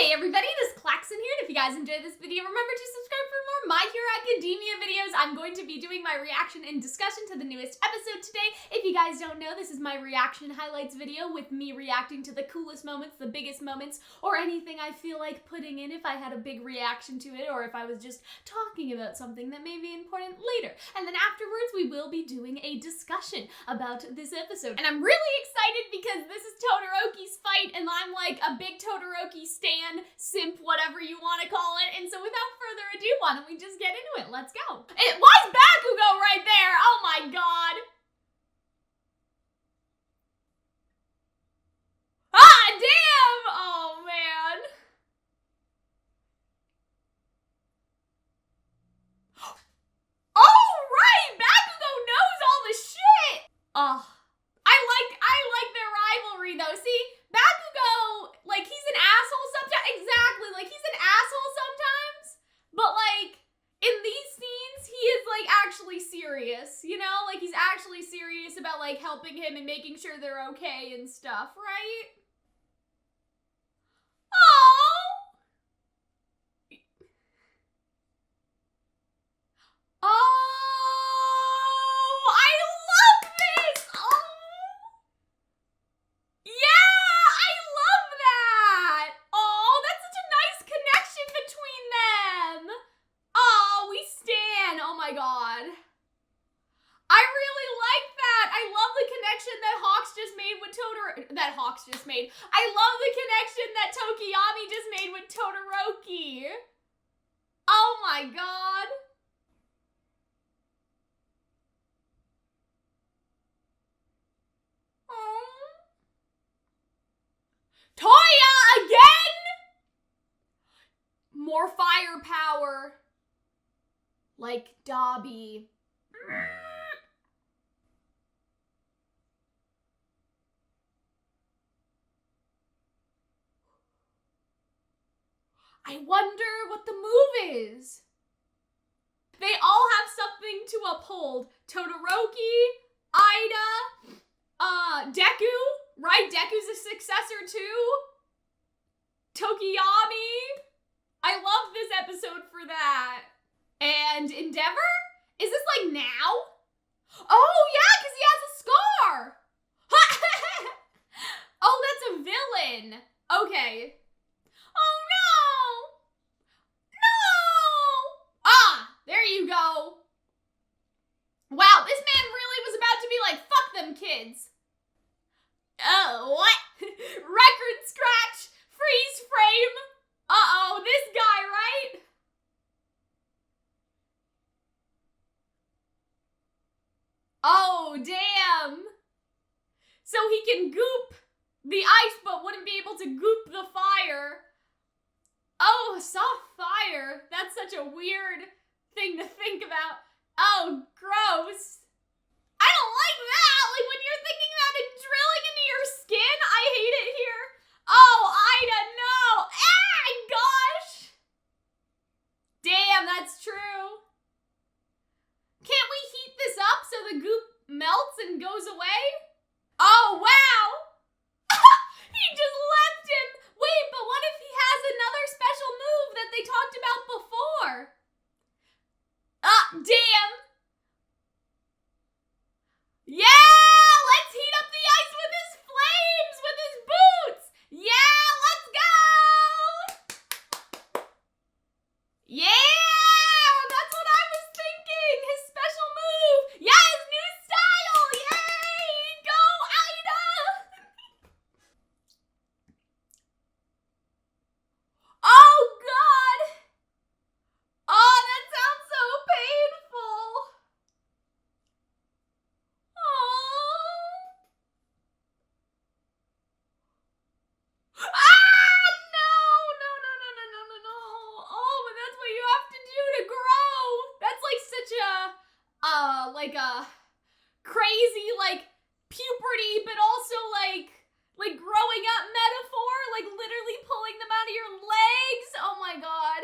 Hey everybody, it is Calxiyn here, and if you guys enjoyed this video, remember to subscribe for more My Hero Academia videos. I'm going to be doing my reaction and discussion to the newest episode today. If you guys don't know, this is my reaction highlights video with me reacting to the coolest moments, the biggest moments, or anything I feel like putting in if I had a big reaction to it, or if I was just talking about something that may be important later. And then afterwards, we will be doing a discussion about this episode. And I'm really excited because this is Todoroki's fight, and I'm like a big Todoroki stan, simp, whatever you want to call it. And so without further ado, why don't we just get into it? Let's go. Why is Bakugo right there? Oh my god. Ah, damn! Oh man. Oh right, Bakugo knows all the shit. Oh, I like their rivalry though. See, Bakugo, like, he's an asshole sometimes. Exactly, like, he's an asshole sometimes, but like in these scenes, he is like actually serious, you know? Like, he's actually serious about like helping him and making sure they're okay and stuff, right? Oh. Oh, I love this. Oh. Yeah, I love that. Oh, that's such a nice connection between them. Oh, we stan. Oh my god. I really like that. I love the connection that Hawks just made with I love the connection that Tokoyami just made with Todoroki. Oh my god. Oh. Toya again? More firepower. Like Dobby. I wonder what the move is. They all have something to uphold. Todoroki, Iida, Deku, right? Deku's a successor too. Tokoyami. I love this episode for that. And Endeavour? Is this like now? Oh yeah, because he has a scar. Oh, that's a villain. Okay. Oh no! No! Ah, there you go. Wow, this man really was about to be like, fuck them kids. Oh, what? Record scratch, freeze frame. Uh-oh, this guy, right? Oh, damn. So he can goop the ice, but wouldn't be able to goop the fire. Oh, soft fire. That's such a weird thing to think about. Oh, gross. I don't like that. Like, when you're thinking about it drilling into your skin, I hate it here. Oh, Iida, no. Ah, gosh. Damn, that's true. Can't we heat this up so the goop melts and goes away? Oh, wow. He just left him. Wait, but what if he has another special move that they talked about before? Ah, damn. Yeah, let's heat up the ice with his flames, with his boots. Yeah, let's go. Yeah, that's what I was thinking. His special move. Yeah, his new style. Yay, go Iida. Oh, God. Oh, that sounds so painful. Oh. Ah, no. No. Oh, but that's what you have to do to grow. That's like such a crazy, like, puberty, but also like growing up metaphor, like literally pulling them out of your legs. Oh my god.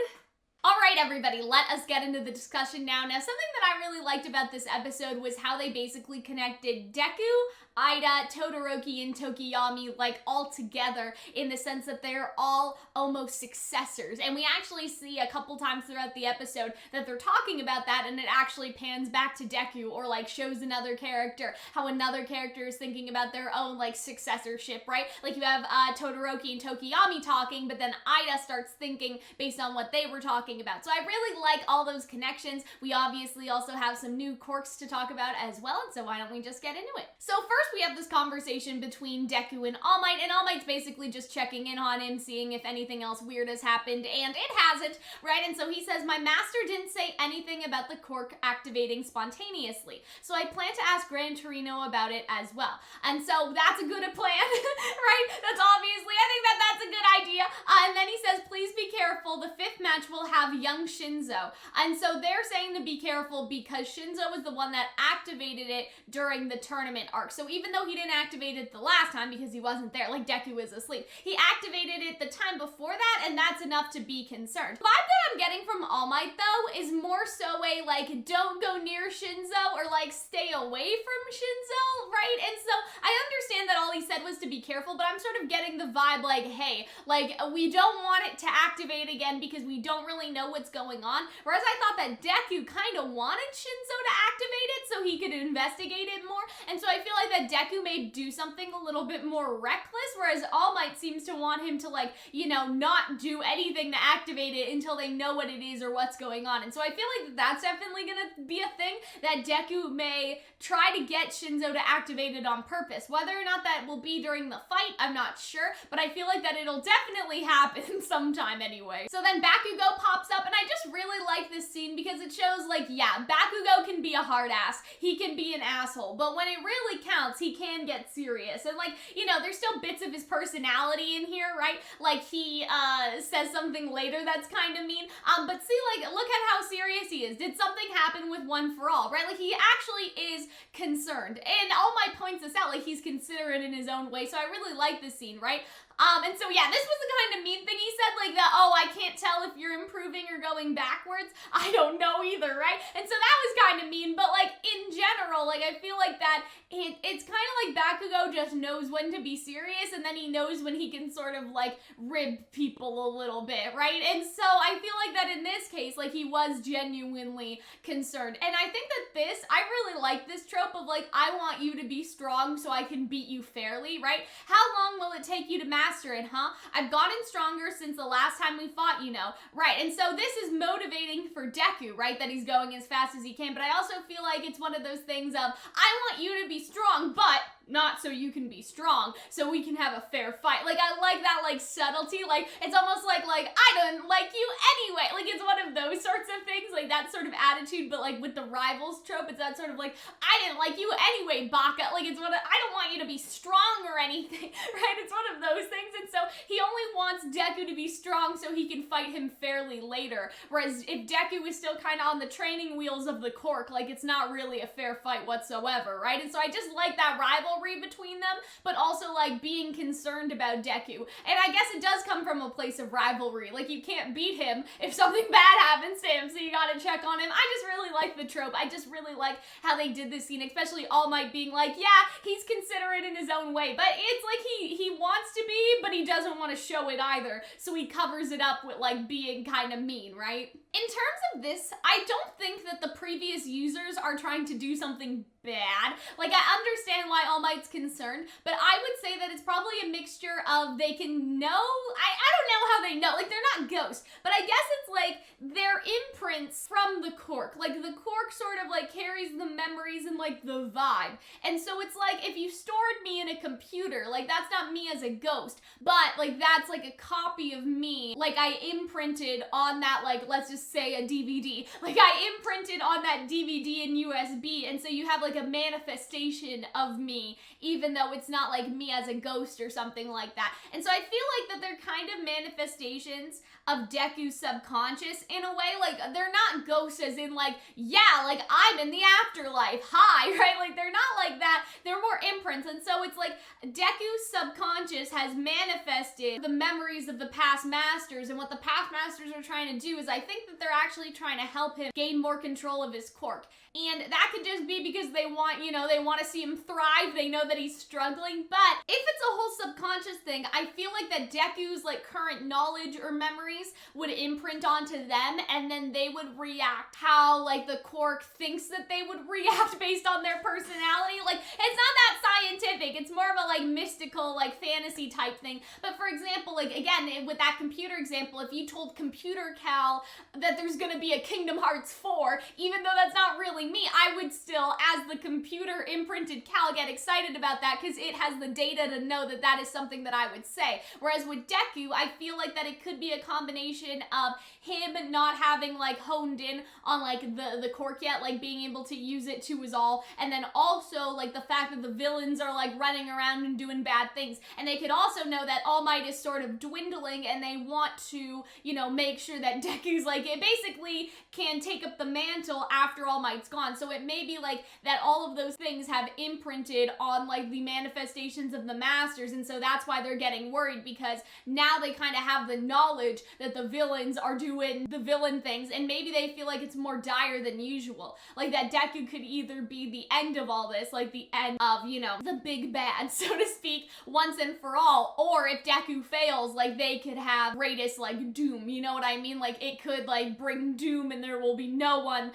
All right, everybody, let us get into the discussion now. Now, something that I really liked about this episode was how they basically connected Deku, Iida, Todoroki, and Tokoyami, like, all together in the sense that they're all almost successors. And we actually see a couple times throughout the episode that they're talking about that, and it actually pans back to Deku, or, like, shows another character, how another character is thinking about their own, like, successorship, right? Like, you have Todoroki and Tokoyami talking, but then Iida starts thinking based on what they were talking about. So I really like all those connections. We obviously also have some new quirks to talk about as well, and so why don't we just get into it? So first, we have this conversation between Deku and All Might, and All Might's basically just checking in on him, seeing if anything else weird has happened, and it hasn't, right? And so he says, my master didn't say anything about the quirk activating spontaneously, so I plan to ask Gran Torino about it as well. And so that's a good plan, right? That's obviously, I think that's a good idea. And then he says, please be careful, the 5th match will have young Shinzo. And so they're saying to be careful because Shinzo was the one that activated it during the tournament arc. So even though he didn't activate it the last time because he wasn't there, like Deku was asleep, he activated it the time before that, and that's enough to be concerned. The vibe that I'm getting from All Might, though, is more so a, like, don't go near Shinzo, or, like, stay away from Shinzo, right? And so I understand that all he said was to be careful, but I'm sort of getting the vibe, like, hey, like, we don't want it to activate again because we don't really know what's going on. Whereas I thought that Deku kind of wanted Shinzo to activate it so he could investigate it more. And so I feel like that Deku may do something a little bit more reckless, whereas All Might seems to want him to, like, you know, not do anything to activate it until they know what it is or what's going on. And so I feel like that's definitely gonna be a thing, that Deku may try to get Shinzo to activate it on purpose. Whether or not that will be during the fight, I'm not sure, but I feel like that it'll definitely happen sometime anyway. So then Bakugo pops up, and I just really like this scene because it shows, like, yeah, Bakugo can be a hard ass, he can be an asshole, but when it really counts, he can get serious. And, like, you know, there's still bits of his personality in here, right? Like, he says something later that's kind of mean, but see, like, look at how serious he is. Did something happen with One For All, right? Like, he actually is concerned, and All Might points this out, like, he's considerate in his own way, so I really like this scene, right? And so yeah, this was the kind of mean thing he said, like that, oh, I can't tell if you're improving or going backwards. I don't know either, right? And so that was kind of mean, but, like, in general, like, I feel like that it's kind of like Bakugo just knows when to be serious, and then he knows when he can sort of, like, rib people a little bit, right? And so I feel like that in this case, like, he was genuinely concerned. And I think that I really like this trope of, like, I want you to be strong so I can beat you fairly, right? How long will it take you to master it, huh? I've gotten stronger since the last time we fought, you know, right? And so this is motivating for Deku, right? That he's going as fast as he can, but I also feel like it's one of those things of, I want you to be strong, but not so you can be strong, so we can have a fair fight. Like, I like that, like, subtlety. Like, it's almost like I don't like you anyway. Like, it's one of those sorts of things, like, that sort of attitude, but, like, with the rivals trope, it's that sort of, like, I didn't like you anyway, Baka. Like, it's one of, I don't want you to be strong or anything, right? It's one of those things, and so he only wants Deku to be strong so he can fight him fairly later, whereas if Deku is still kind of on the training wheels of the cork, like, it's not really a fair fight whatsoever, right? And so I just like that rivalry between them, but also, like, being concerned about Deku. And I guess it does come from a place of rivalry. Like, you can't beat him if something bad happens to him, so you gotta check on him. I just really like the trope. I just really like how they did this scene, especially All Might being like, yeah, he's considerate in his own way, but it's like he wants to be, but he doesn't want to show it either, so he covers it up with, like, being kind of mean, right? In terms of this, I don't think that the previous users are trying to do something bad. Like, I understand why All Might's concerned, but I would say that it's probably a mixture of they can know, I don't know how they know, like, they're not ghosts, but I guess it's like their imprints from the cork. Like, the cork sort of, like, carries the memories and, like, the vibe. And so it's like, if you stored me in a computer, like, that's not me as a ghost, but, like, that's, like, a copy of me. Like, I imprinted on that, like, let's just say a DVD. Like, I imprinted on that DVD in USB, and so you have, like, like a manifestation of me, even though it's not like me as a ghost or something like that. And so I feel like that they're kind of manifestations of Deku's subconscious in a way. Like, they're not ghosts as in like, yeah, like I'm in the afterlife, hi, right? Like, they're not like that. They're more imprints. And so it's like Deku's subconscious has manifested the memories of the past masters, and what the past masters are trying to do is, I think that they're actually trying to help him gain more control of his quirk. And that could just be because they want, you know, they want to see him thrive. They know that he's struggling. But if it's a whole subconscious thing, I feel like that Deku's like current knowledge or memories would imprint onto them, and then they would react how like the quirk thinks that they would react based on their personality. Like, it's not that scientific. It's more of a like mystical, like fantasy type thing. But for example, like again, with that computer example, if you told Computer Cal that there's gonna be a Kingdom Hearts 4, even though that's not really me, I would still, as the computer imprinted Cal, get excited about that because it has the data to know that that is something that I would say. Whereas with Deku, I feel like that it could be a combination of him not having like honed in on like the quirk yet, like being able to use it to his all, and then also like the fact that the villains are like running around and doing bad things, and they could also know that All Might is sort of dwindling, and they want to, you know, make sure that Deku's like, it basically can take up the mantle after All Might's gone. So it may be like that all of those things have imprinted on like the manifestations of the masters, and so that's why they're getting worried, because now they kind of have the knowledge that the villains are doing the villain things, and maybe they feel like it's more dire than usual. Like that Deku could either be the end of all this, like the end of, you know, the big bad, so to speak, once and for all, or if Deku fails, like they could have greatest like doom, you know what I mean? Like it could like bring doom, and there will be no one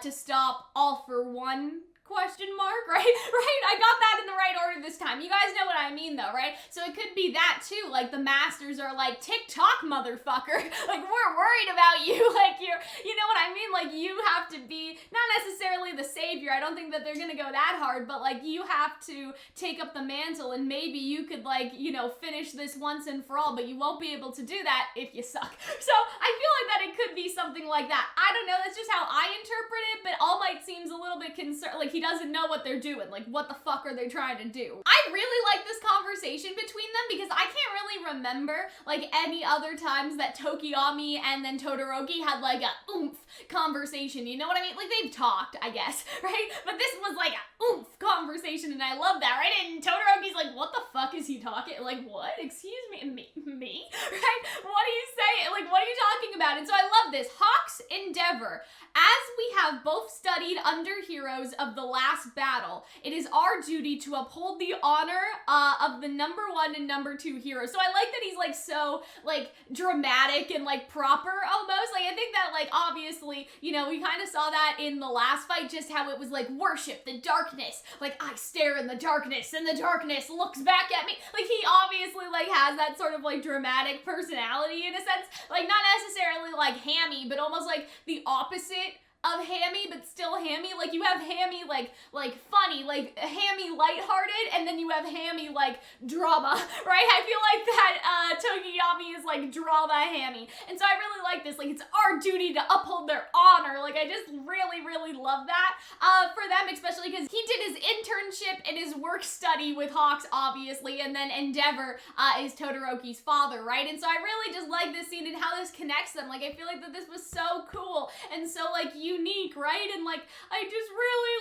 to stop All for One question mark, right? Right? I got that in the right order this time. You guys know what I mean though, right? So it could be that too, like the masters are like, TikTok motherfucker, like we're worried about you, like you know what I mean? Like you have to be, not necessarily the savior, I don't think that they're gonna go that hard, but like you have to take up the mantle, and maybe you could like, you know, finish this once and for all, but you won't be able to do that if you suck. So I feel like that it could be something like that. I don't know, that's just how I interpret it, but All Might seems a little bit concerned, like he doesn't know what they're doing. Like, what the fuck are they trying to do? I really like this conversation between them because I can't really remember like any other times that Tokoyami and then Todoroki had like a oomph conversation. You know what I mean? Like they've talked, I guess, right? But this was like a oomph conversation, and I love that, right? And Todoroki's like, what the fuck is he talking? Like, what? Excuse me? Me? Right? What do you say? Like, what are you talking about? And so I love this. Hawk's Endeavour. As we have both studied under heroes of the last battle, it is our duty to uphold the honor of the number 1 and number 2 heroes. So I like that he's like so like dramatic and like proper almost. Like I think that like obviously, you know, we kind of saw that in the last fight, just how it was like worship the darkness. Like I stare in the darkness and the darkness looks back at me. Like he obviously like has that sort of like dramatic personality in a sense. Like not necessarily like hammy, but almost like the opposite of hammy, but still hammy. Like you have hammy like funny, like hammy lighthearted, and then you have hammy like drama, right? I feel like that Tokoyami is like drama hammy, and so I really like this. Like it's our duty to uphold their honor. Like I just really love that for them, especially because he did his internship and his work study with Hawks, obviously, and then Endeavour is Todoroki's father, right? And so I really just like this scene and how this connects them. Like I feel like that this was so cool and so like unique, right? And like I just really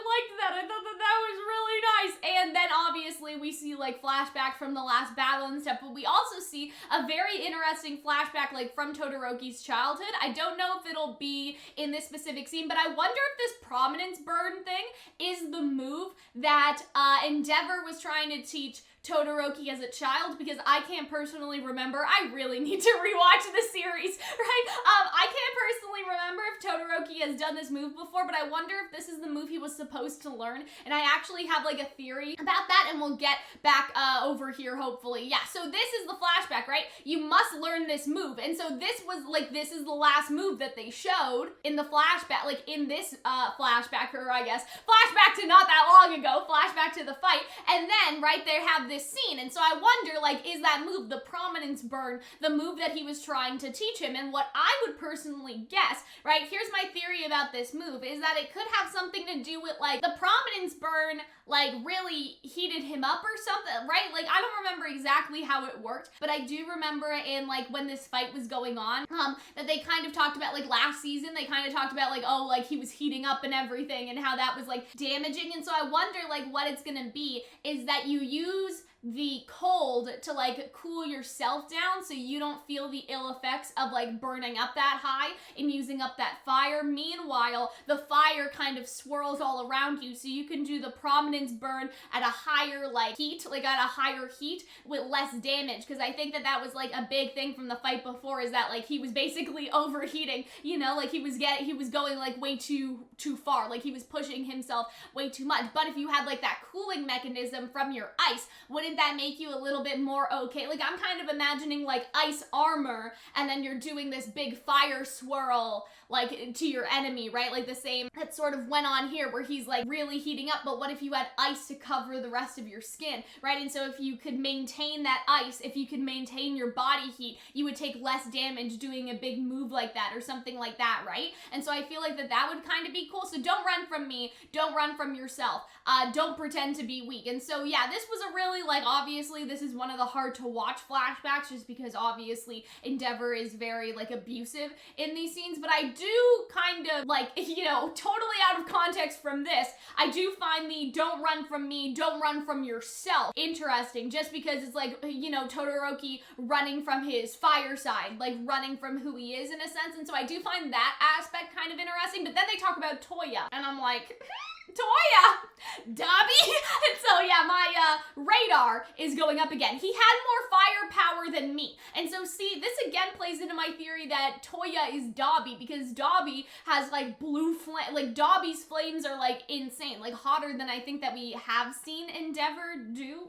liked that. I thought that that was really nice. And then obviously we see like flashback from the last battle and stuff, but we also see a very interesting flashback like from Todoroki's childhood. I don't know if it'll be in this specific scene, but I wonder if this prominence burn thing is the move that Endeavour was trying to teach Todoroki as a child, because I can't personally remember. I really need to rewatch the series, right? I can't personally remember if Todoroki has done this move before, but I wonder if this is the move he was supposed to learn, and I actually have like a theory about that, and we'll get back over here hopefully. Yeah, so this is the flashback, right? You must learn this move, and so this was like, this is the last move that they showed in the flashback, like in this flashback, or I guess flashback to not that long ago, flashback to the fight, and then right there have this scene. And so I wonder, like, is that move, the prominence burn, the move that he was trying to teach him? And what I would personally guess, right, here's my theory about this move is that it could have something to do with like the prominence burn like really heated him up or something, right? Like I don't remember exactly how it worked, but I do remember in like when this fight was going on, that they kind of talked about like last season, they kind of talked about like, oh, like he was heating up and everything and how that was like damaging. And so I wonder like what it's gonna be is that you use the cold to like cool yourself down so you don't feel the ill effects of like burning up that high and using up that fire. Meanwhile, the fire kind of swirls all around you so you can do the prominence burn at a higher like heat, like at a higher heat with less damage. Because I think that that was like a big thing from the fight before, is that like he was basically overheating, you know, like he was going like way too far, like he was pushing himself way too much. But if you had like that cooling mechanism from your ice, wouldn't that make you a little bit more okay? Like I'm kind of imagining like ice armor and then you're doing this big fire swirl like to your enemy, right? Like the same that sort of went on here where he's like really heating up, but what if you had ice to cover the rest of your skin, right? And so if you could maintain that ice, if you could maintain your body heat, you would take less damage doing a big move like that or something like that, right? And so I feel like that would kind of be cool. So don't run from me, don't run from yourself, don't pretend to be weak. And so yeah, this was a really like, obviously this is one of the hard to watch flashbacks just because obviously Endeavour is very like abusive in these scenes, but I do kind of like, you know, totally out of context from this, I do find the don't run from me, don't run from yourself interesting, just because it's like, you know, Todoroki running from his fire side, like running from who he is in a sense. And so I do find that aspect kind of interesting, but then they talk about Toya and I'm like, Toya, Dobby. And so yeah, my radar is going up again. He had more firepower than me. And so see, this again plays into my theory that Toya is Dobby, because Dobby has like blue flame, like Dobby's flames are like insane, like hotter than I think that we have seen Endeavour do.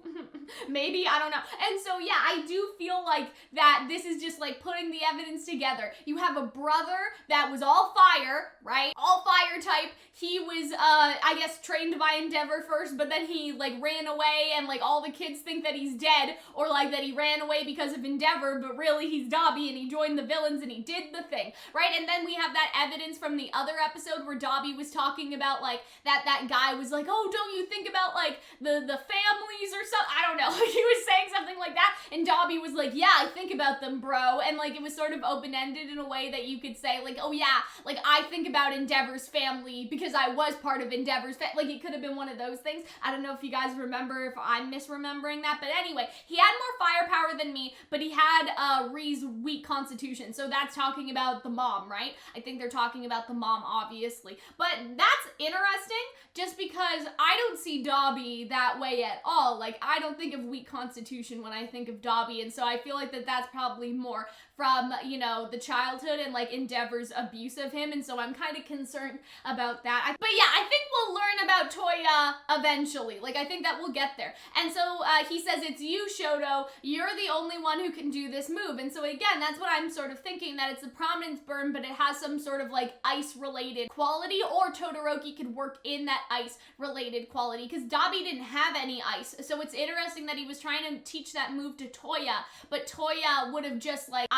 Maybe, I don't know. And so yeah, I do feel like that this is just like putting the evidence together. You have a brother that was all fire, right? All fire type. He was, I guess, trained by Endeavour first, but then he like ran away and like all the kids think that he's dead, or like that he ran away because of Endeavour, but really he's Dobby and he joined the villains and he did the thing, right? And then we have that evidence from the other episode where Dobby was talking about like that guy was like, oh, don't you think about like the families or something? I don't know. He was saying something like that and Dobby was like, yeah, I think about them, bro. And like it was sort of open-ended in a way that you could say like, oh yeah, like I think about Endeavour's family because I was part of Endeavour's family. Like it could have been one of those things. I don't know if you guys remember, if I'm misremembering that, but anyway, he had more firepower than me, but he had Ree's weak constitution. So that's talking about the mom, right? I think they're talking about the mom, obviously. But that's interesting just because I don't see Dobby that way at all. Like I don't think of weak constitution when I think of Dobby, and so I feel like that's probably more from, you know, the childhood and like Endeavour's abuse of him, and so I'm kind of concerned about that. But yeah, I think we'll learn about Toya eventually. Like I think that we'll get there. And so he says, it's you, Shoto, you're the only one who can do this move. And so again, that's what I'm sort of thinking, that it's a prominence burn, but it has some sort of like ice related quality, or Todoroki could work in that ice related quality, because Dobby didn't have any ice. So it's interesting that he was trying to teach that move to Toya, but Toya would have just like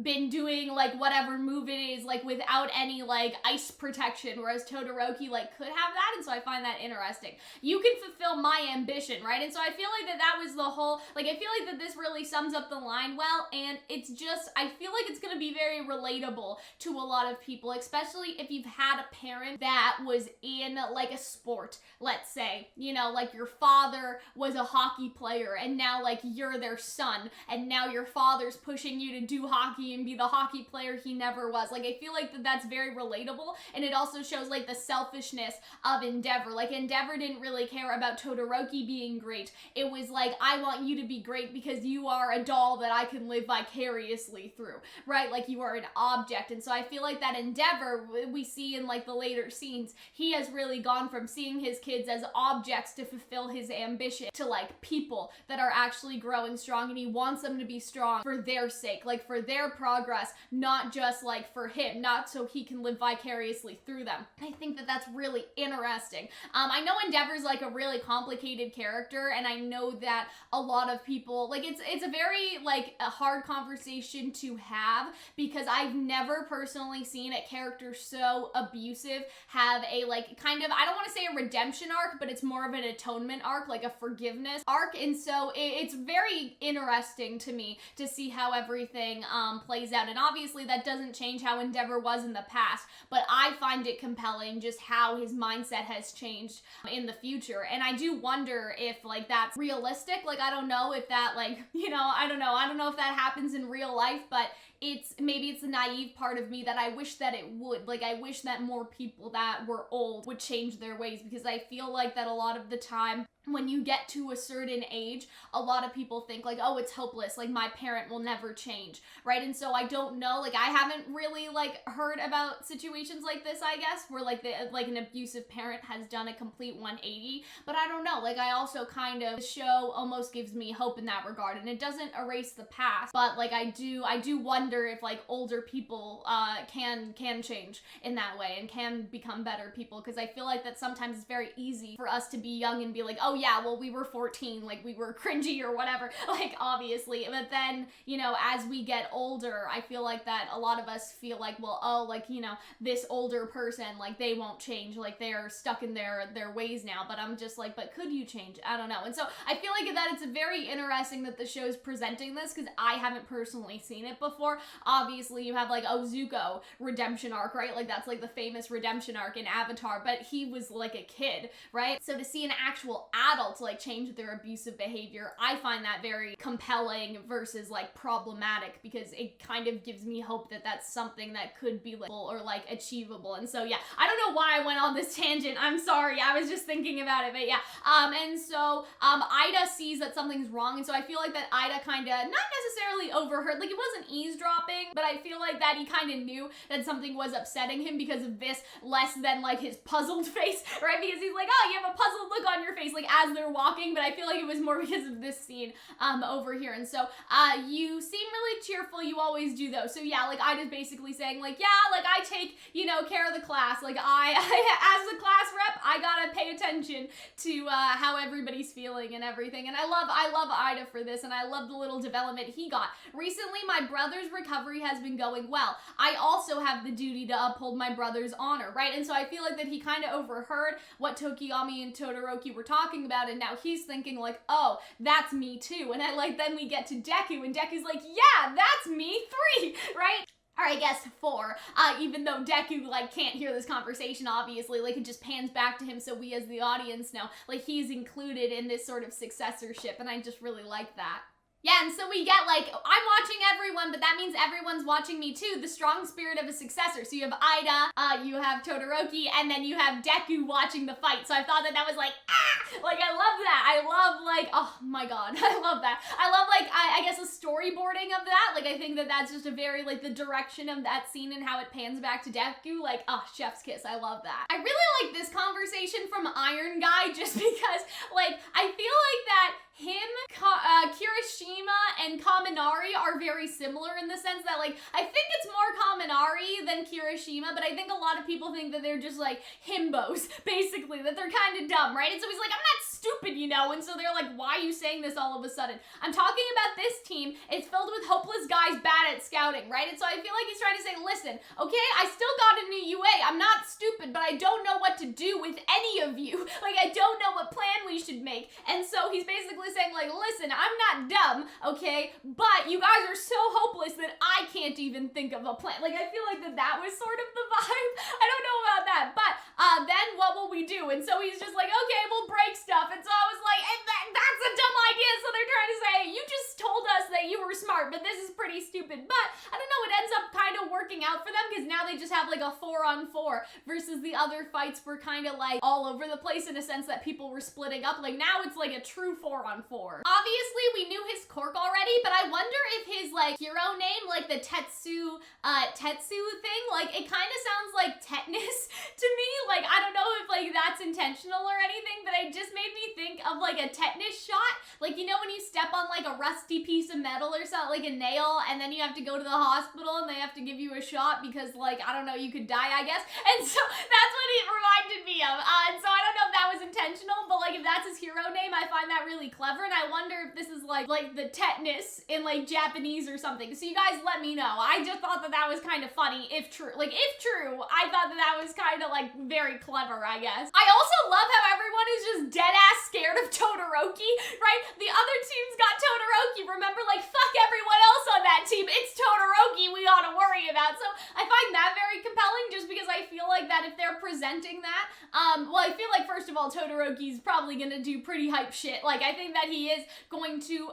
been doing like whatever move it is like without any like ice protection, whereas Todoroki like could have that. And so I find that interesting. You can fulfill my ambition, right? And so I feel like that was the whole, like I feel like that this really sums up the line well, and it's just, I feel like it's gonna be very relatable to a lot of people, especially if you've had a parent that was in like a sport, let's say, you know, like your father was a hockey player and now like you're their son, and now your father's pushing you to do hockey and be the hockey player he never was. Like I feel like that's very relatable, and it also shows like the selfishness of Endeavour. Like Endeavour didn't really care about Todoroki being great. It was like, I want you to be great because you are a doll that I can live vicariously through, right? Like you are an object. And so I feel like that Endeavour, we see in like the later scenes, he has really gone from seeing his kids as objects to fulfill his ambition to like people that are actually growing strong, and he wants them to be strong for their sake. Like like for their progress, not just like for him, not so he can live vicariously through them. I think that that's really interesting. I know Endeavor's like a really complicated character, and I know that a lot of people, like it's a very like a hard conversation to have, because I've never personally seen a character so abusive have a like kind of, I don't want to say a redemption arc, but it's more of an atonement arc, like a forgiveness arc. And so it's very interesting to me to see how everything plays out. And obviously that doesn't change how Endeavour was in the past, but I find it compelling just how his mindset has changed in the future. And I do wonder if like that's realistic. Like I don't know if that like, you know, I don't know if that happens in real life, but maybe it's a naive part of me that I wish that it would. Like, I wish that more people that were old would change their ways, because I feel like that a lot of the time when you get to a certain age, a lot of people think like, oh, it's hopeless, like my parent will never change, right? And so I don't know, like I haven't really like heard about situations like this, I guess, where like an abusive parent has done a complete 180, but I don't know, like I also kind of, the show almost gives me hope in that regard, and it doesn't erase the past, but like I do wonder if like older people can change in that way and can become better people, because I feel like that sometimes it's very easy for us to be young and be like, oh yeah, well we were 14, like we were cringy or whatever, like obviously, but then, you know, as we get older, I feel like that a lot of us feel like, well, oh, like, you know, this older person, like they won't change, like they're stuck in their ways now, but I'm just like, but could you change? I don't know. And so I feel like that it's very interesting that the show's presenting this, because I haven't personally seen it before. Obviously you have like Zuko redemption arc, right? Like that's like the famous redemption arc in Avatar, but he was like a kid, right? So to see an actual adult like change their abusive behavior, I find that very compelling versus like problematic, because it kind of gives me hope that that's something that could be like or like achievable. And so yeah, I don't know why I went on this tangent, I'm sorry, I was just thinking about it, but yeah. And so Iida sees that something's wrong, and so I feel like that Iida kind of not necessarily overheard, like it wasn't eavesdropping, but I feel like that he kind of knew that something was upsetting him because of this, less than like his puzzled face, right? Because he's like, oh, you have a puzzled look on your face, like as they're walking, but I feel like it was more because of this scene over here. And so you seem really cheerful, you always do though. So yeah, like Ida's basically saying like, yeah, like I take, you know, care of the class, like I as the class rep, I gotta pay attention to how everybody's feeling and everything. And I love Iida for this, and I love the little development he got. Recently, my brother's recovery has been going well. I also have the duty to uphold my brother's honor, right? And so I feel like that he kind of overheard what Tokoyami and Todoroki were talking about, and now he's thinking like, oh, that's me too. And then we get to Deku, and Deku's like, yeah, that's me, 3, right? Or I guess 4, even though Deku, like, can't hear this conversation, obviously, like, it just pans back to him so we as the audience know, like, he's included in this sort of successorship, and I just really like that. Yeah, and so we get like, I'm watching everyone, but that means everyone's watching me too, the strong spirit of a successor. So you have Iida, you have Todoroki, and then you have Deku watching the fight. So I thought that was like, like I love that. I love like, oh my god, I love that. I love like, I guess a storyboarding of that. Like I think that that's just a very like the direction of that scene and how it pans back to Deku, like, oh, chef's kiss, I love that. I really like this conversation from Iron Guy just because like, I feel like that him, Kirishima, and Kaminari are very similar in the sense that, like, I think it's more Kaminari than Kirishima, but I think a lot of people think that they're just, like, himbos, basically, that they're kind of dumb, right? And so he's like, I'm not stupid, you know? And so they're like, why are you saying this all of a sudden? I'm talking about this team. It's filled with hopeless guys bad at scouting, right? And so I feel like he's trying to say, listen, okay, I still got a new UA. I'm not stupid, but I don't know what to do with any of you. Like, I don't know what plan we should make. And so he's basically saying like, listen, I'm not dumb, okay, but you guys are so hopeless that I can't even think of a plan. Like, I feel like that was sort of the vibe. I don't know about that, but then what will we do? And so he's just like, okay, we'll break stuff. And so I was like, that's a dumb idea. So they're trying to say, you just told us that you were smart, but this is pretty stupid. But I don't know, it ends up kind of working working out for them because now they just have like a 4-on-4 versus the other fights were kind of like all over the place in a sense that people were splitting up. Like now it's like a true 4-on-4. Obviously we knew his quirk already, but I wonder if his like hero name, like the Tetsu thing, like it kind of sounds like tetanus to me. Like I don't know if like that's intentional or anything, but it just made me think of like a tetanus shot. Like, you know, when you step on like a rusty piece of metal or something, like a nail, and then you have to go to the hospital and they have to give you a shot because like, I don't know, you could die, I guess. And so that's what it reminded me of. And so I don't know if that was intentional, but like if that's his hero name, I find that really clever. And I wonder if this is like the tetanus in like Japanese or something. So you guys let me know. I just thought that that was kind of funny, if true. Like if true, I thought that that was kind of like very clever, I guess. I also love how everyone is just dead ass scared of Todoroki, right? The other team's got Todoroki. Remember, like, fuck everyone else on that team. It's Todoroki we ought to worry about. So I find that very compelling just because I feel like that if they're presenting that, well, I feel like, first of all, Todoroki's probably gonna do pretty hype shit. Like, I think that he is going to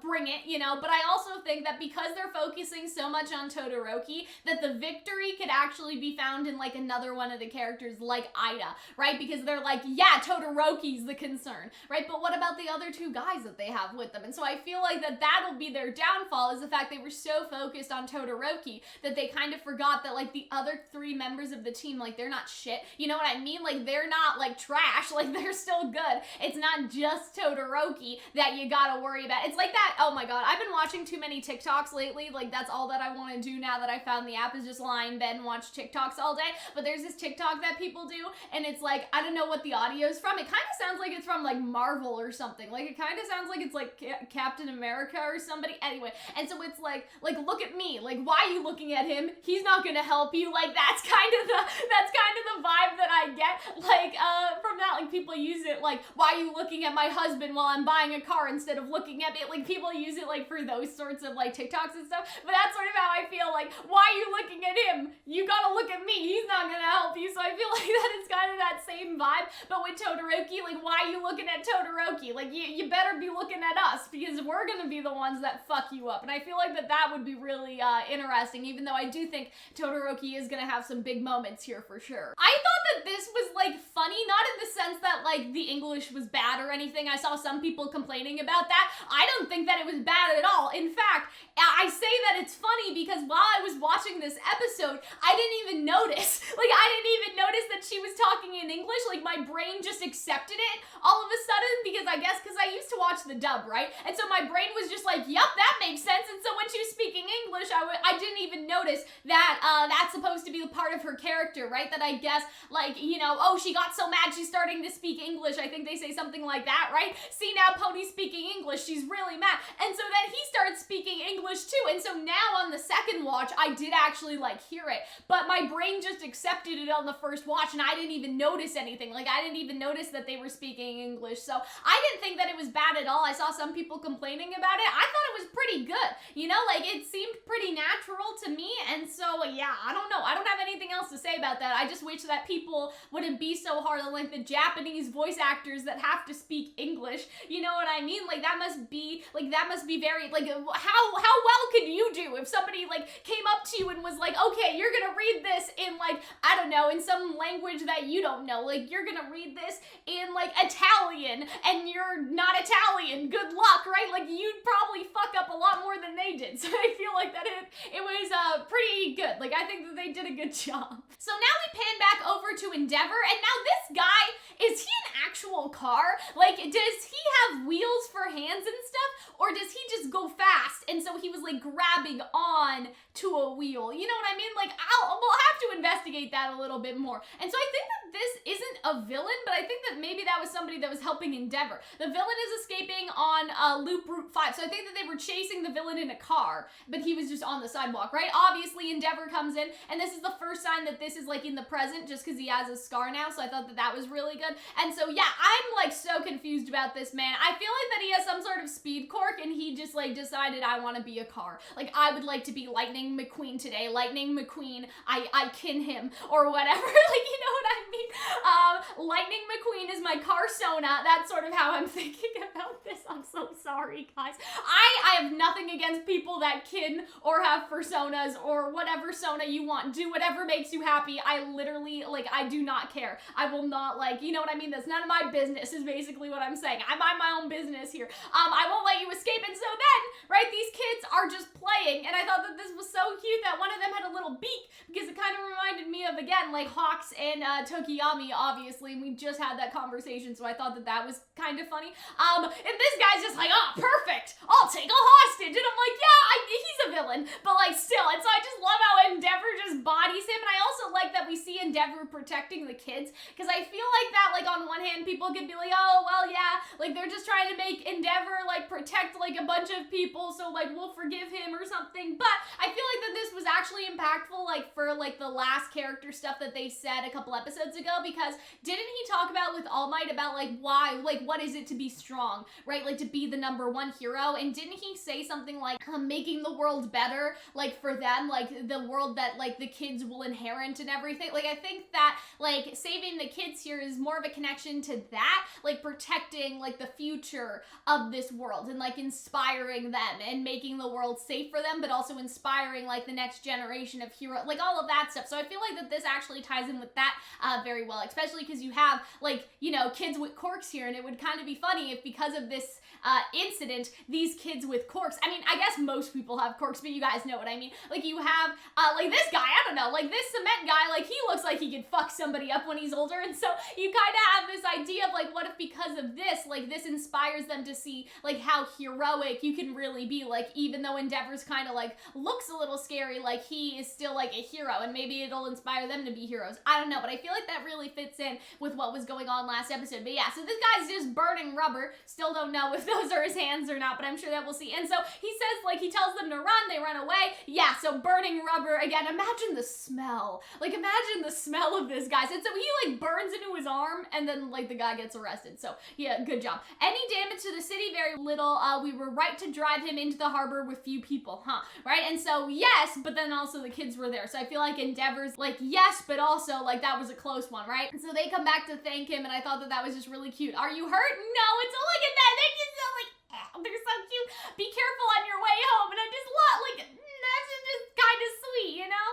bring it, you know, but I also think that because they're focusing so much on Todoroki, that the victory could actually be found in, like, another one of the characters, like Iida, right? Because they're like, yeah, Todoroki's the concern, right? But what about the other two guys that they have with them? And so I feel like that that'll be their downfall, is the fact they were so focused on Todoroki that they kind of forgot that, like, the other three members of the team, like, they're not shit. You know what I mean? Like, they're not, like, trash. Like, they're still good. It's not just Todoroki that you gotta worry about. It's like that, oh my god, I've been watching too many TikToks lately. Like, that's all that I want to do now that I found the app, is just lie in bed and watch TikToks all day. But there's this TikTok that people do, and it's like, I don't know what the audio's from. It kind of sounds like it's from, like, Marvel or something. Like, it kind of sounds like it's, like, Captain America or somebody. Anyway, and so it's like, look at me. Like, why are you looking at him? He's not gonna help you. Like, that's kind of the vibe that I get, like, from that. Like, people use it, like, why are you looking at my husband while I'm buying a car instead of looking at me? Like, people use it, like, for those sorts of, like, TikToks and stuff. But that's sort of how I feel, like, why are you looking at him? You gotta look at me. He's not gonna help you. So I feel like that it's kind of that same vibe. But with Todoroki, like, why are you looking at Todoroki? Like, you better be looking at us, because we're gonna be the ones that fuck you up. And I feel like that would be really interesting, even though I do think Todoroki is gonna have some big moments here for sure. I thought that this was, like, funny, not in the sense that, like, the English was bad or anything. I saw some people complaining about that. I don't think that it was bad at all. In fact, I say that it's funny because while I was watching this episode, I didn't even notice. Like, I didn't even notice that she was talking in English. Like, my brain just accepted it all of a sudden, because I guess because I used to watch the dub, right? And so my brain was just like, yup, that makes sense. And so when she was speaking English, I didn't even notice that that's supposed to be a part of her character, right? That I guess, like, you know, oh, she got so mad she's starting to speak English. I think they say something like that, right? See, now Pony's speaking English. She's really mad. And so then he started speaking English too. And so now on the second watch, I did actually, like, hear it. But my brain just accepted it on the first watch, and I didn't even notice anything. Like, I didn't even notice that they were speaking English. So I didn't think that it was bad at all. I saw some people complaining about it. I thought it was pretty good. You know, like, it seemed pretty natural to me. And so, yeah, I don't know. I don't have anything else to say about that. I just wish that people wouldn't be so hard on, like, the Japanese voice actors that have to speak English. You know what I mean? Like, that must be very, like, how well could you do if somebody, like, came up to you and was like, okay, you're gonna read this in, like, I don't know, in some language that you don't know. Like, you're gonna read this in, like, Italian, and you're not Italian. Good luck, right? Like, you'd probably fuck up a lot more than they did. So I feel like that it was pretty good. Like, I think that they did a good job. So now we pan back over to Endeavour, and now this guy, is he an actual car? Like, does he have wheels for hands and stuff? Or does he just go fast? And so he was, like, grabbing on to a wheel. You know what I mean? Like, we'll have to investigate that a little bit more. And so I think that this isn't a villain, but I think that maybe that was somebody that was helping Endeavour. The villain is escaping on Loop Route 5. So I think that they were chasing the villain in a car, but he was just on the sidewalk, right? Obviously, Endeavour comes in, and this is the first sign that this is, like, in the present, just because he has a scar now. So I thought that that was really good. And so, yeah, I'm, like, so confused about this man. I feel like that he has some sort of speed quirk, and he just, like, decided, I want to be a car. Like, I would like to be Lightning McQueen today. Lightning McQueen, I kin him, or whatever. Like, you know what I mean? Lightning McQueen is my persona. That's sort of how I'm thinking about this. I'm so sorry, guys. I have nothing against people that kin or have personas or whatever persona you want. Do whatever makes you happy. I literally, like, I do not care. I will not, like, you know what I mean? That's none of my business is basically what I'm saying. I mind my own business here. I won't let you escape. And so then, right, these kids are just playing, and I thought that this was so cute that one of them had a little beak, because it kind of reminded me of, again, like Hawks and Tokoyami, obviously, and we just had that conversation, so I thought that that was kind of funny. And this guy's just like, oh, perfect, I'll take a hostage, and I'm like, yeah, he's a villain, but like still, and so I just love how Endeavour just bodies him, and I also like that we see Endeavour protecting the kids, because I feel like that, like, on one hand, people could be like, oh, well, yeah, like, they're just trying to make Endeavour, like, protect, like, a bunch of people, so, like, we'll forgive him or something, but I feel like that this was actually impactful, like, for, like, the last character stuff that they said a couple episodes ago, because didn't he talk about with All Might about, like, why, like, what is it to be strong, right, like, to be the #1 hero, and didn't he say something like, making the world better, like, for them, like, the world that, like, the kids will inherit and everything, like, I think that, like, saving the kids here is more of a connection to that, like, protecting, like, the future of this world, and, like, inspiring them, and making the world safe for them, but also inspiring, like, the next generation of heroes, like, all of that stuff, so I feel like that this actually ties in with that, very well, especially because you have, like, you know, kids with corks here, and it would kind of be funny if because of this, incident, these kids with corks, I mean, I guess most people have corks, but you guys know what I mean, like, you have, like, this guy, I don't know, like, this cement guy, like, he looks like he could fuck somebody up when he's older, and so you kind of have this idea of, like, what if because of this, like, this inspires them to see, like, how heroic you can really be, like, even though Endeavor's kind of, like, looks a little scary, like, he is still, like, a hero, and maybe it'll inspire them to be heroes, I don't know, but I feel like that really fits in with what was going on last episode, but yeah, so this guy's just burning rubber, still don't know if those are his hands or not, but I'm sure that we'll see, and so he says, like, he tells them to run, they run away, yeah, so burning rubber, again, imagine the smell, like, imagine the smell of this, guys, and so he, like, burns into his arm, and then, like, the guy gets arrested, so, yeah, good job. Any damage to the city? Very little. We were right to drive him into the harbor with few people, huh, right, and so, yes, but then also the kids were there, so I feel like Endeavor's, like, yes, but also, like, that was a close one, right, and so they come back to thank him, and I thought that that was just really cute. Are you hurt? No, it's, oh, look at that, they're just so, like, they're so cute. Be careful on your way home, and I just love, like, that's just kind of sweet, you know?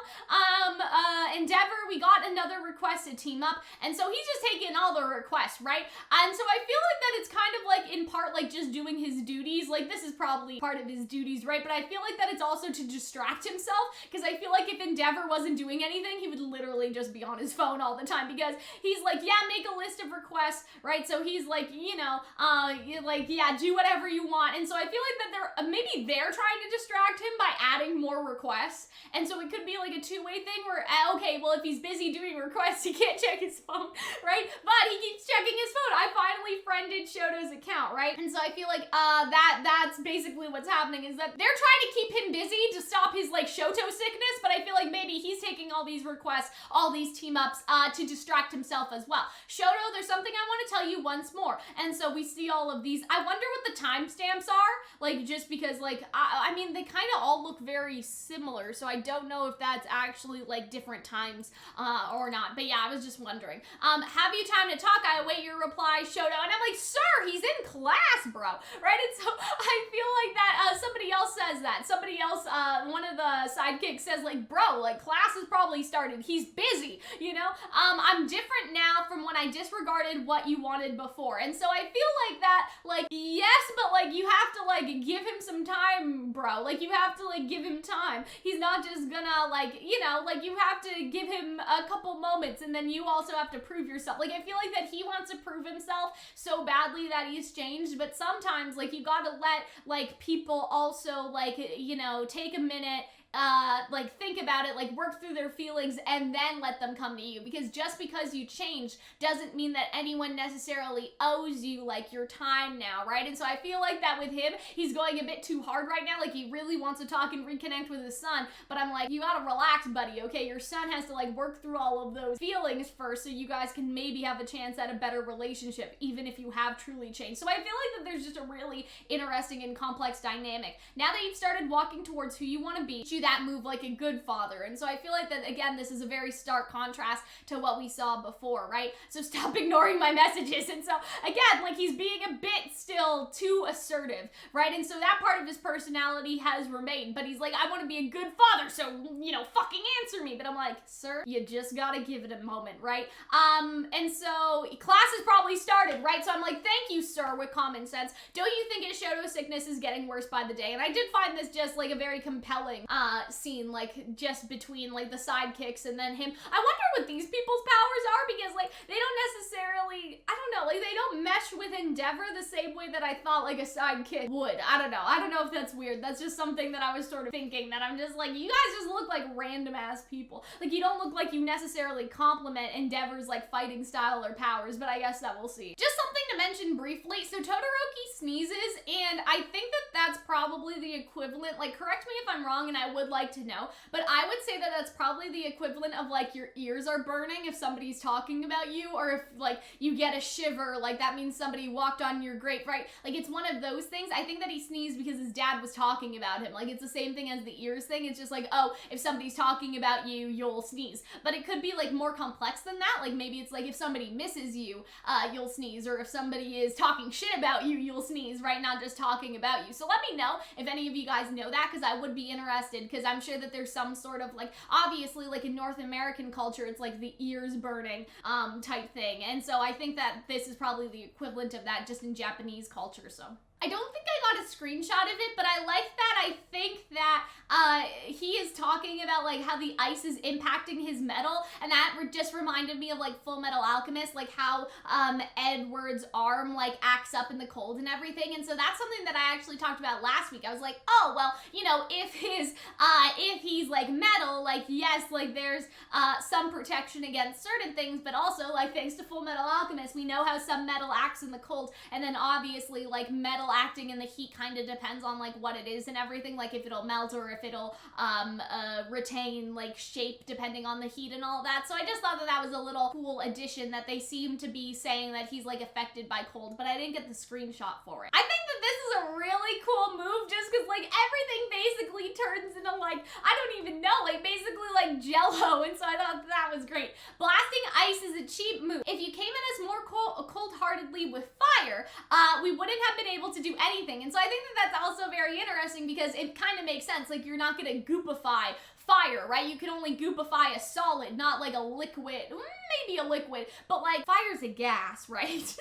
Endeavour, we got another request to team up, and so he's just taking all the requests, right? And so I feel like that it's kind of like, in part, like, just doing his duties, like, this is probably part of his duties, right? But I feel like that it's also to distract himself, because I feel like if Endeavour wasn't doing anything, he would literally just be on his phone all the time, because he's like, yeah, make a list of requests, right? So he's like, you know, like, yeah, do whatever you want, and so I feel like that maybe they're trying to distract him by adding more requests, and so it could be like a two-way thing where, okay, well, if he's busy doing requests, he can't check his phone, right? But he keeps checking his phone. I finally friended Shoto's account, right? And so I feel like that's basically what's happening, is that they're trying to keep him busy to stop his, like, Shoto sickness, but I feel like maybe he's taking all these requests, all these team-ups, to distract himself as well. Shoto, there's something I want to tell you once more, and so we see all of these. I wonder what the timestamps are, like, just because, like, I mean, they kind of all look very similar, so I don't know if that's actually, like, different times, or not, but yeah, I was just wondering. Have you time to talk? I await your reply, Shoto, and I'm like, sir, he's in class, bro, right? And so I feel like that, somebody else says that, somebody else, one of the sidekicks says, like, bro, like, class has probably started, he's busy, you know? I'm different now from when I disregarded what you wanted before, and so I feel like that, like, yes, but, like, you have to, like, give him some time, bro, like, you have to, like, give him time. He's not just gonna, like, you know, like, you have to give him a couple moments, and then you also have to prove yourself. Like, I feel like that he wants to prove himself so badly that he's changed, but sometimes, like, you gotta let, like, people also, like, you know, take a minute, like, think about it, like, work through their feelings, and then let them come to you, because just because you change doesn't mean that anyone necessarily owes you, like, your time now, right? And so I feel like that with him, he's going a bit too hard right now, like, he really wants to talk and reconnect with his son, but I'm like, you gotta relax, buddy, okay? Your son has to, like, work through all of those feelings first, so you guys can maybe have a chance at a better relationship, even if you have truly changed. So I feel like that there's just a really interesting and complex dynamic. Now that you've started walking towards who you want to be, that move like a good father. And so I feel like that, again, this is a very stark contrast to what we saw before, right? So stop ignoring my messages. And so again, like, he's being a bit still too assertive, right? And so that part of his personality has remained, but he's like, I want to be a good father, so, you know, fucking answer me. But I'm like, sir, you just gotta give it a moment, right? And so class has probably started, right? So I'm like, thank you, sir, with common sense. Don't you think Ishoto's sickness is getting worse by the day? And I did find this just like a very compelling scene, like just between like the sidekicks and then him. I wonder what these people's powers are, because like they don't necessarily, I don't know, like they don't mesh with Endeavour the same way that I thought like a sidekick would. I don't know if that's weird. That's just something that I was sort of thinking, that I'm just like, you guys just look like random ass people. Like, you don't look like you necessarily complement Endeavor's like fighting style or powers, but I guess that we'll see. Just something to mention briefly. So Todoroki sneezes, and I think that that's probably the equivalent, like, correct me if I'm wrong, and I would like to know, but I would say that that's probably the equivalent of like your ears are burning if somebody's talking about you, or if like you get a shiver, like that means somebody walked on your grate, right? Like, it's one of those things. I think that he sneezed because his dad was talking about him. Like, it's the same thing as the ears thing. It's just like, oh, if somebody's talking about you, you'll sneeze. But it could be like more complex than that. Like, maybe it's like if somebody misses you, you'll sneeze, or if somebody is talking shit about you, you'll sneeze, right? Not just talking about you. So let me know if any of you guys know that, because I would be interested, because I'm sure that there's some sort of like, obviously like in North American culture, it's like the ears burning type thing. And so I think that this is probably the equivalent of that just in Japanese culture. So I don't think I got a screenshot of it, but I like that. I think that he is talking about like how the ice is impacting his metal, and that just reminded me of like Full Metal Alchemist, like how Edward's arm like acts up in the cold and everything. And so that's something that I actually talked about last week. I was like, oh, well, you know, if he's like metal, like, yes, like there's some protection against certain things, but also like thanks to Full Metal Alchemist, we know how some metal acts in the cold, and then obviously like metal acting in the heat kind of depends on like what it is and everything, like if it'll melt or if it'll retain like shape depending on the heat and all that. So I just thought that that was a little cool addition, that they seem to be saying that he's like affected by cold, but I didn't get the screenshot for it. I think that this is a really cool move, just because like everything basically turns into like, I don't even know, like basically like Jello, and so I thought that was great. Blasting ice is a cheap move. If you came at us more cold-heartedly with fire, we wouldn't have been able to do anything. And so I think that that's also very interesting, because it kind of makes sense. Like, you're not gonna goopify fire, right? You can only goopify a solid, not like a liquid. Maybe a liquid, but like fire's a gas, right?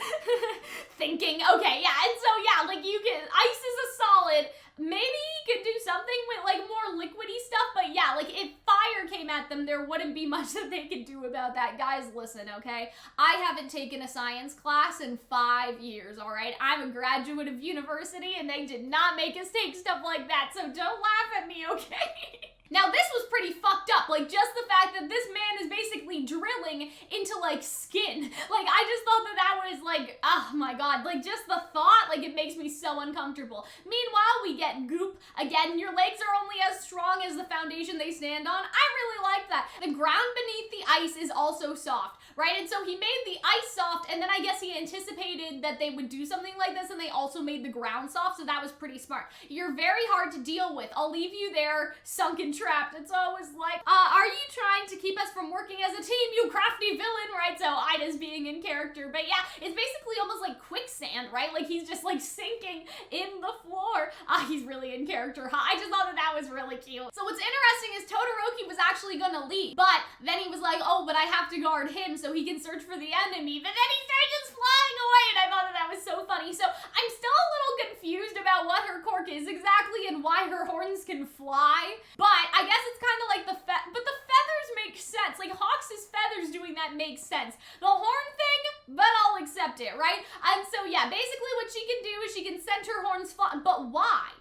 Thinking, okay, yeah, and so yeah, like you can, ice is a solid. Maybe you could do something with like more liquidy stuff, but yeah, like if fire came at them, there wouldn't be much that they could do about that. Guys, listen, okay? I haven't taken a science class in 5 years, all right? I'm a graduate of university, and they did not make us take stuff like that, so don't laugh at me, okay? Now, this was pretty fucked up, like, just the fact that this man is basically drilling into, like, skin. Like, I just thought that that was, like, oh my god, like, just the thought, like, it makes me so uncomfortable. Meanwhile, we get goop. Again, your legs are only as strong as the foundation they stand on. I really like that. The ground beneath the ice is also soft, right? And so he made the ice soft, and then I guess he anticipated that they would do something like this, and they also made the ground soft, so that was pretty smart. You're very hard to deal with. I'll leave you there, sunken trapped. And so I was like, are you trying to keep us from working as a team, you crafty villain, right? So Ida's being in character, but yeah, it's basically almost like quicksand, right? Like he's just like sinking in the floor. He's really in character, huh? I just thought that that was really cute. So what's interesting is Todoroki was actually gonna leave, but then he was like, oh, but I have to guard him so he can search for the enemy, but then he started just flying away, and I thought that that was so funny. So I'm still a little confused about what her quirk is exactly and why her horns can fly, but I guess it's kind of like but the feathers make sense. Like Hawks' feathers doing that makes sense. The horn thing, but I'll accept it, right? And so yeah, basically what she can do is she can send her horns fly, but why?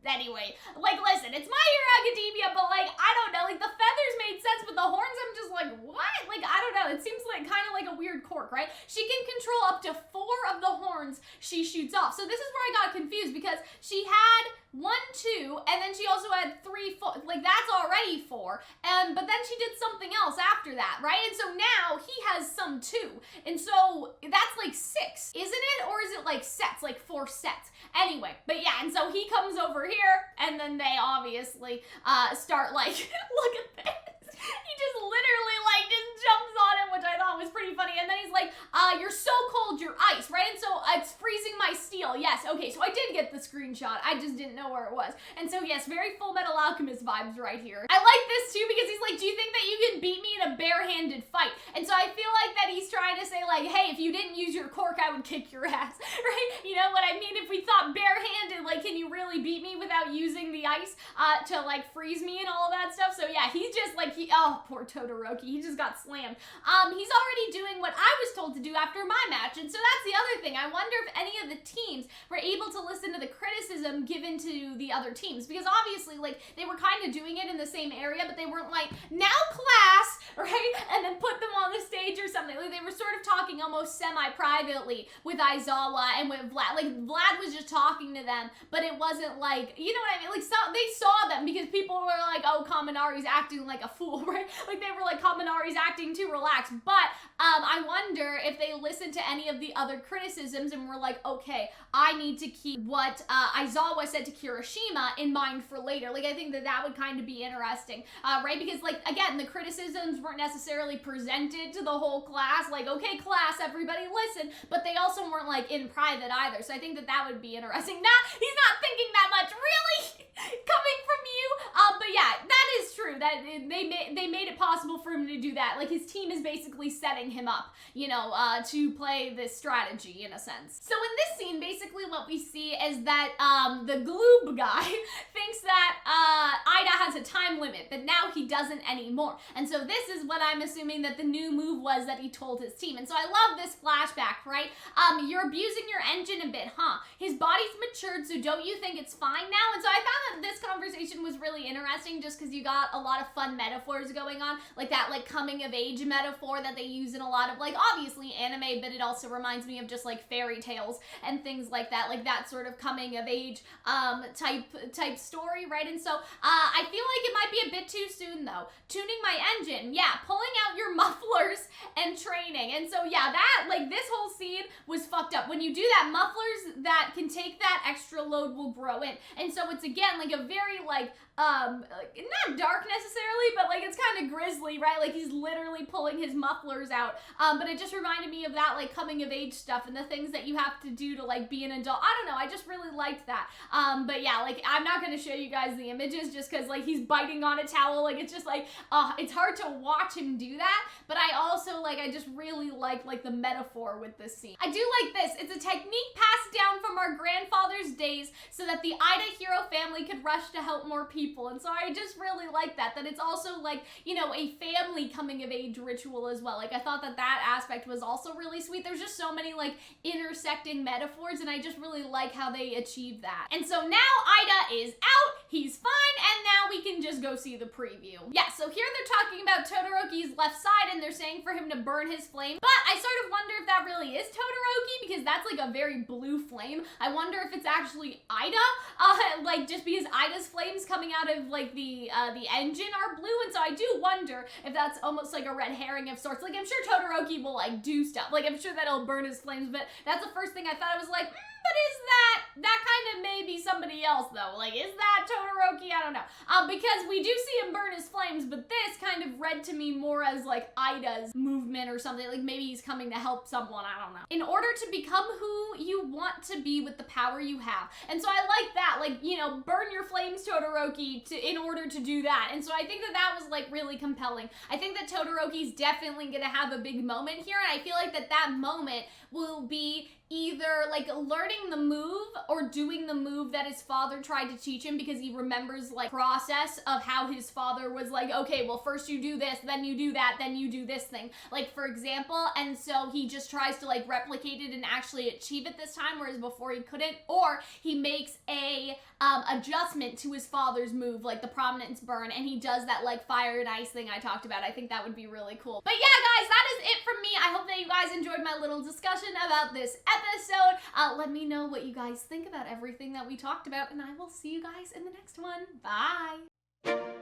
Anyway, like listen, it's My Hero Academia, but like, I don't know, like the feathers made sense, but the horns, I'm just like, what? Like, I don't know, it seems like kind of like a weird quirk, right? She can control up to 4 of the horns she shoots off. So this is where I got confused, because she had 1, 2, and then she also had 3, 4, like that's already 4, but then she did something else after that, right? And so now he has some too, and so that's like 6, isn't it? Or is it like sets, like 4 sets? Anyway, but yeah, and so he comes over here, and then they obviously start like, look at this. He just literally like just jumps on him, which I thought was pretty funny. And then he's like, you're so cold, you're ice, right? And so it's freezing my steel. Yes, okay, so I did get the screenshot. I just didn't know where it was. And so yes, very Full Metal Alchemist vibes right here. I like this too because he's like, do you think that you can beat me in a barehanded fight? And so I feel like that he's trying to say like, hey, if you didn't use your cork, I would kick your ass, right? You know what I mean? If we thought barehanded, like, can you really beat me without using the ice to like freeze me and all of that stuff? So yeah, he's just like, oh, poor Todoroki, he just got slammed. He's already doing what I was told to do after my match, and so that's the other thing. I wonder if any of the teams were able to listen to the criticism given to the other teams, because obviously, like, they were kind of doing it in the same area, but they weren't like, now class, right, and then put them on the stage or something. Like, they were sort of talking almost semi-privately with Aizawa and with Vlad. Like, Vlad was just talking to them, but it wasn't like, you know what I mean? Like, so they saw them because people were like, oh, Kaminari's acting like a fool, right? Like, they were like, Kaminari's acting too relaxed. But I wonder if they listened to any of the other criticisms and were like, okay, I need to keep what Aizawa said to Kirishima in mind for later. Like, I think that that would kind of be interesting, right? Because, like, again, the criticisms weren't necessarily presented to the whole class, like, okay, class, everybody listen, but they also weren't, like, in private either. So I think that that would be interesting. Nah, he's not thinking that much. Really? Coming from you? But yeah, that is true. That they made it possible for him to do that. Like, his team is basically setting him up, you know, to play this strategy in a sense. So in this scene, basically what we see is that the Gloob guy thinks that Iida has a time limit, but now he doesn't anymore. And so this is what I'm assuming that the new move was that he told his team. And so I love this flashback, right? You're abusing your engine a bit, huh? His body's matured, so don't you think it's fine now? And so I found that this conversation was really interesting just because you got a lot of fun metaphors going on, like that like coming of age metaphor that they use in a lot of like obviously anime, but it also reminds me of just like fairy tales and things like that sort of coming of age type story, right? And so I feel like it might be a bit too soon though. Tuning my engine, yeah, pulling out your mufflers and training. And so yeah, that like this whole scene was fucked up. When you do that, mufflers that can take that extra load will grow in. And so it's again like a very like not dark necessarily, but like it's kind of grisly, right? Like he's literally pulling his mufflers out. But it just reminded me of that like coming of age stuff and the things that you have to do to like be an adult. I don't know, I just really liked that. But yeah, like I'm not gonna show you guys the images just because like he's biting on a towel. Like it's just like it's hard to watch him do that. But I also like I just really like the metaphor with this scene. I do like this. It's a technique passed down from our grandfather's days so that the Iida hero family could rush to help more people. And so I just really like that it's also like, you know, a family coming of age ritual as well. Like I thought that aspect was also really sweet. There's just so many like intersecting metaphors and I just really like how they achieve that. And so now Iida is out, he's fine, and now we can just go see the preview. Yeah, so here they're talking about Todoroki's left side and they're saying for him to burn his flame, but I sort of wonder if that really is Todoroki because that's like a very blue flame. I wonder if it's actually Iida, like just because Ida's flames coming out of like the engine are blue, and so I do wonder if that's almost like a red herring of sorts. Like I'm sure Todoroki will like do stuff, like I'm sure that he'll burn his flames, but that's the first thing I thought. I was like, but is that kind of maybe somebody else though? Like, is that Todoroki? I don't know. Because we do see him burn his flames, but this kind of read to me more as like Ida's movement or something. Like maybe he's coming to help someone, I don't know. In order to become who you want to be with the power you have. And so I like that, like, you know, burn your flames, Todoroki, in order to do that. And so I think that was like really compelling. I think that Todoroki's definitely gonna have a big moment here, and I feel like that moment will be either like learning the move or doing the move that his father tried to teach him, because he remembers like process of how his father was like, okay, well first you do this, then you do that, then you do this thing, like for example. And so he just tries to like replicate it and actually achieve it this time, whereas before he couldn't. Or he makes a adjustment to his father's move, like the prominence burn, and he does that like fire and ice thing I talked about. I think that would be really cool. But yeah guys, that is it from me. I hope that you guys enjoyed my little discussion about this episode. Let me know what you guys think about everything that we talked about, and I will see you guys in the next one. Bye!